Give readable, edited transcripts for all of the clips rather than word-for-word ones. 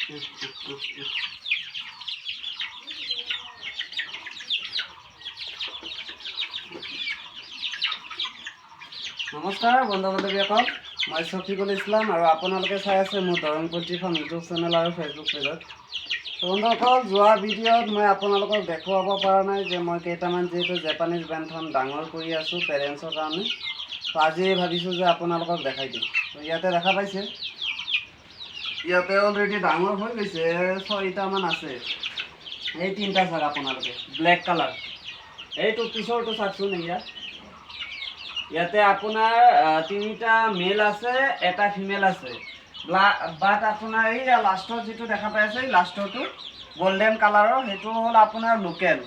নমস্কাৰ বন্ধু বান্ধৱীসকল, মই শফিকুল ইছলাম আৰু আপোনালোকে চাই আছে মোৰ Darrang poultry farm YouTube channel আৰু ফেচবুক পেজত। বন্ধুসকল, যোৱা ভিডিঅ'ত মই আপোনালোকক দেখুৱাব পৰা নাই যে মই কেইটামান যিহেতু জাপানীজ বেন্থন ডাঙৰ কৰি আছোঁ পেৰেণ্টছৰ কাৰণে। তো আজি ভাবিছোঁ যে আপোনালোকক দেখাই দিম। তো ইয়াতে দেখা পাইছে, ইয়াতে অলৰেডি ডাঙৰ হৈ গৈছে, 6টামান আছে। এই 3টা চাওক আপোনালোকে, ব্লেক কালাৰ। এইটো পিছৰটো চাওকচোন, ইয়াতে আপোনাৰ 3টা মেল আছে, এটা ফিমেল আছে। বাট আপোনাৰ এই লাষ্টৰ যিটো দেখা পাই আছে, লাষ্টৰটো গোল্ডেন কালাৰৰ, সেইটো হ'ল আপোনাৰ লোকেল।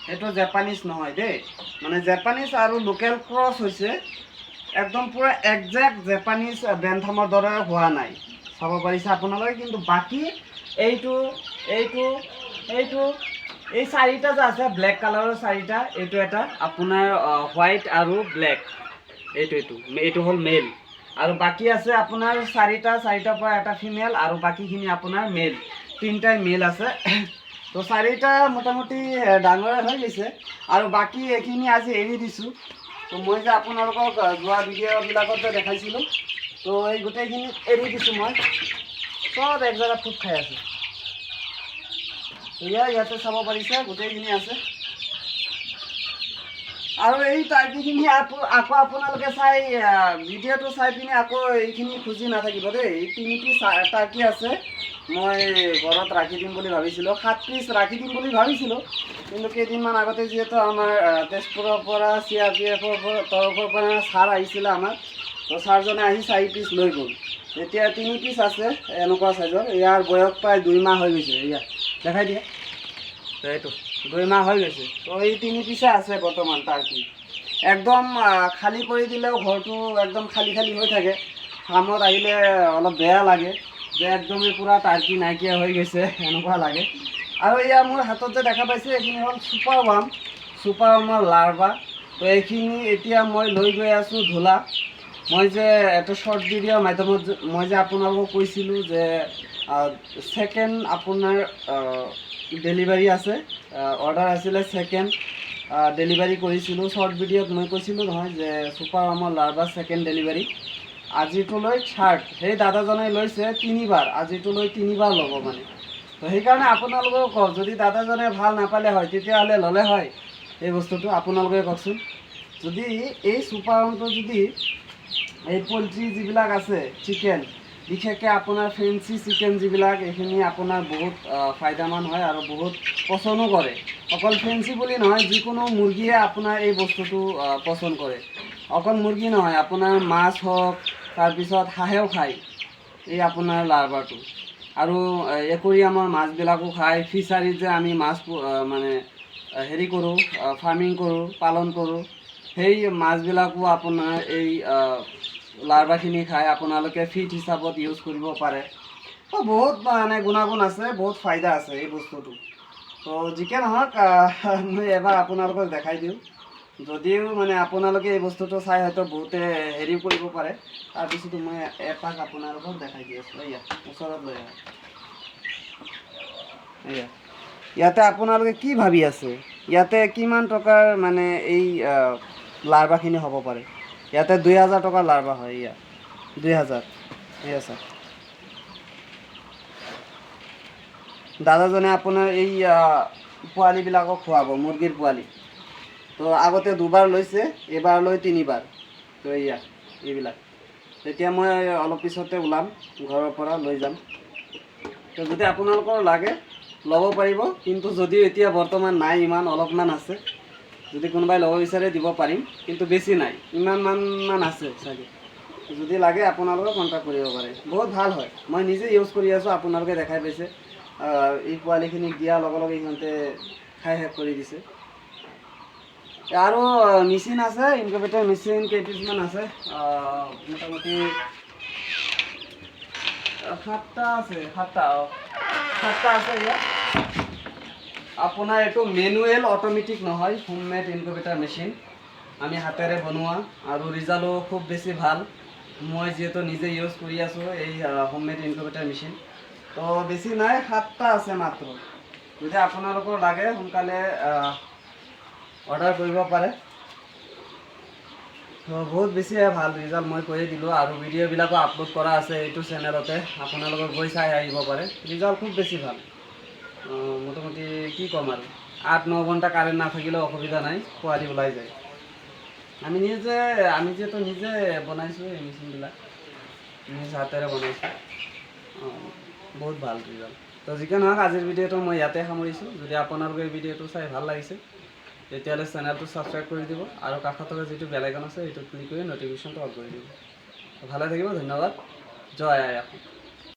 সেইটো জাপানীজ নহয় দেই, মানে জাপানীজ আৰু লোকেল ক্ৰছ হৈছে। একদম পূৰা একজেক্ট জাপানীজ বেন্থামৰ দৰে হোৱা নাই, চাব পাৰিছে আপোনালোকে। কিন্তু বাকী এইটো এইটো এইটো এই 4টা যে আছে ব্লেক কালাৰৰ 4টা, এইটো এটা আপোনাৰ হোৱাইট আৰু ব্লেক, এইটো হ'ল মেল। আৰু বাকী আছে আপোনাৰ 4টাৰ পৰা এটা ফিমেল, আৰু বাকীখিনি আপোনাৰ মেল। 3টাই মেল আছে। তো 4টা মোটামুটি ডাঙৰে হৈ গৈছে, আৰু বাকী এইখিনি আজি এৰি দিছোঁ। তো মই যে আপোনালোকক যোৱা ভিডিঅ'বিলাকত যে দেখাইছিলোঁ, তো এই গোটেইখিনি এৰি দিছোঁ মই। চব এক জেগাত ফুট খাই আছে। ইয়াতে চাব পাৰিছে, গোটেইখিনি আছে। আৰু এই টাৰ্কিখিনি আকৌ আপোনালোকে চাই ভিডিঅ'টো চাই পিনে আকৌ এইখিনি খুজি নাথাকিব দেই। এই 3 পিচ টাৰ্কি আছে, মই ঘৰত ৰাখি দিম বুলি ভাবিছিলোঁ। 7 পিচ ৰাখি দিম বুলি ভাবিছিলোঁ, কিন্তু কেইদিনমান আগতে যিহেতু আমাৰ তেজপুৰৰ পৰা CRPFৰ তৰফৰ পৰা ছাৰ আহিছিলে আমাৰ, তো ছাৰজনে আহি 4 পিচ লৈ গ'ল। এতিয়া 3 পিচ আছে এনেকুৱা চাইজৰ। ইয়াৰ বয়স প্ৰায় 2 মাহ হৈ গৈছে। ইয়াত দেখাই দিয়ে, এইটো 2 মাহ হৈ গৈছে। তো এই 3 পিচে আছে বৰ্তমান টাৰ্কি। একদম খালী কৰি দিলেও ঘৰটো একদম খালী খালী হৈ থাকে। ফাৰ্মত আহিলে অলপ বেয়া লাগে যে একদমেই পূৰা টাৰ্কি নাইকিয়া হৈ গৈছে, এনেকুৱা লাগে। আৰু এয়া মোৰ হাতত যে দেখা পাইছে, এইখিনি হ'ল ছুপাৰ ৱাৰ্মৰ লাৰ্ভা। তো এইখিনি এতিয়া মই লৈ গৈ আছোঁ ধূলা। মই যে এটা শ্বৰ্ট ভিডিঅ'ৰ মাধ্যমত মই যে আপোনালোকক কৈছিলোঁ যে ছেকেণ্ড আপোনাৰ ডেলিভাৰী আছে, অৰ্ডাৰ আছিলে, ছেকেণ্ড ডেলিভাৰী কৰিছিলোঁ। শ্বৰ্ট ভিডিঅ'ত মই কৈছিলোঁ নহয় যে ছুপাৰ ৱাৰ্মৰ লাৰ্ভা ছেকেণ্ড ডেলিভাৰী। আজিটোলৈ থাৰ্ড। সেই দাদাজনে লৈছে 3বাৰ, আজিটোলৈ 3বাৰ ল'ব মানে। তো সেইকাৰণে আপোনালোকেও কওক, যদি দাদাজনে ভাল নাপালে হয় তেতিয়াহ'লে ল'লে হয় এই বস্তুটো। আপোনালোকে কওকচোন, যদি এই ছুপাৰ ৱাৰ্মটো যদি এই পল্ট্ৰি যিবিলাক আছে চিকেন, বিশেষকৈ আপোনাৰ ফেঞ্চি চিকেন যিবিলাক, এইখিনি আপোনাৰ বহুত ফাইদামান হয় আৰু বহুত পচন্দো কৰে। অকল ফেঞ্চি বুলি নহয়, যিকোনো মুৰ্গীয়ে আপোনাৰ এই বস্তুটো পচন্দ কৰে। অকল মুৰ্গী নহয়, আপোনাৰ মাছ হওক, তাৰপিছত হাঁহেও খায় এই আপোনাৰ লাৰ্ভাটো। আৰু একুৰিয়ামৰ মাছবিলাকো খায়। ফিচাৰীত যে আমি মাছ মানে হেৰি কৰোঁ, ফাৰ্মিং কৰোঁ, পালন কৰোঁ, সেই মাছবিলাকো আপোনাৰ এই লাৰ্ভাখিনি খায়। আপোনালোকে ফিড হিচাপত ইউজ কৰিব পাৰে। তো বহুত মানে গুণাগুণ আছে, বহুত ফাইদা আছে এই বস্তুটো। তো যিকে নহওক, মই এবাৰ আপোনালোকক দেখাই দিওঁ। যদিও মানে আপোনালোকে এই বস্তুটো চাই হয়তো বহুতে হেৰি কৰিব পাৰে, তাৰপিছতো মই এপাক আপোনালোকক দেখাই দি আছোঁ। এয়া ওচৰত লৈ আহক। এয়া ইয়াতে আপোনালোকে কি ভাবি আছে, ইয়াতে কিমান টকাৰ মানে এই লাৰ্ভাখিনি হ'ব পাৰে? ইয়াতে 2000 টকাৰ লাৰ্ভা হয়। এয়া 2000। এয়া চাওক, দাদাজনে আপোনাৰ এই পোৱালিবিলাকক খুৱাব, মুৰ্গীৰ পোৱালি। তো আগতে 2বাৰ লৈছে, এইবাৰ লৈ 3বাৰ। তো এয়া এইবিলাক। তেতিয়া মই অলপ পিছতে ওলাম ঘৰৰ পৰা, লৈ যাম। তো যদি আপোনালোকৰ লাগে ল'ব পাৰিব, কিন্তু যদিও এতিয়া বৰ্তমান নাই, ইমান অলপমান আছে। যদি কোনোবাই ল'ব বিচাৰে দিব পাৰিম, কিন্তু বেছি নাই, ইমানমান আছে চাগে। যদি লাগে আপোনালোকে কণ্টেক্ট কৰিব পাৰে। বহুত ভাল হয়, মই নিজে ইউজ কৰি আছোঁ। আপোনালোকে দেখাই পাইছে, এই পোৱালিখিনিক দিয়াৰ লগে লগে সিহঁতে খাই শেষ কৰি দিছে। আৰু মেচিন আছে, ইনকুবেটৰ মেচিন কেইপিছমান আছে, মোটামুটি 7টা আছে। 7টা আছে ইয়াত। আপোনাৰ এইটো মেনুৱেল অট'মেটিক নহয়, হোমমেড ইনকুবেটৰ মেচিন, আমি হাতেৰে বনোৱা, আৰু ৰিজাল্টো খুব বেছি ভাল। মই যিহেতু নিজে ইউজ কৰি আছোঁ এই হোমমেড ইনকুবেটৰ মেচিন। তো বেছি নাই 7টা আছে মাত্ৰ যদি আপোনালোকৰ লাগে সোনকালে অৰ্ডাৰ কৰিব পাৰে তো বহুত বেছি ভাল ৰিজাল্ট মই কৈয়ে দিলোঁ আৰু ভিডিঅ'বিলাকো আপলোড কৰা আছে এইটো চেনেলতে আপোনালোকে গৈ চাই আহিব পাৰে ৰিজাল্ট খুব বেছি ভাল মোটামুটি কি ক'ম আৰু 8-9 ঘণ্টা কাৰেণ্ট নাথাকিলেও অসুবিধা নাই পোৱালি ওলাই যায় আমি যিহেতু নিজে বনাইছোঁ এই মেচিনবিলাক নিজ হাতেৰে বনাইছোঁ বহুত ভাল ৰিজাল্ট তো যিকি নহওক আজিৰ ভিডিঅ'টো মই ইয়াতে সামৰিছোঁ যদি আপোনালোকে এই ভিডিঅ'টো চাই ভাল লাগিছে তেতিয়াহ'লে চেনেলটো ছাবস্ক্ৰাইব কৰি দিব আৰু কাষত থকা যিটো বেল আইকন আছে সেইটোত ক্লিক কৰি ন'টিফিকেশ্যনটো অন কৰি দিব ভালে থাকিব ধন্যবাদ জয় আই অসম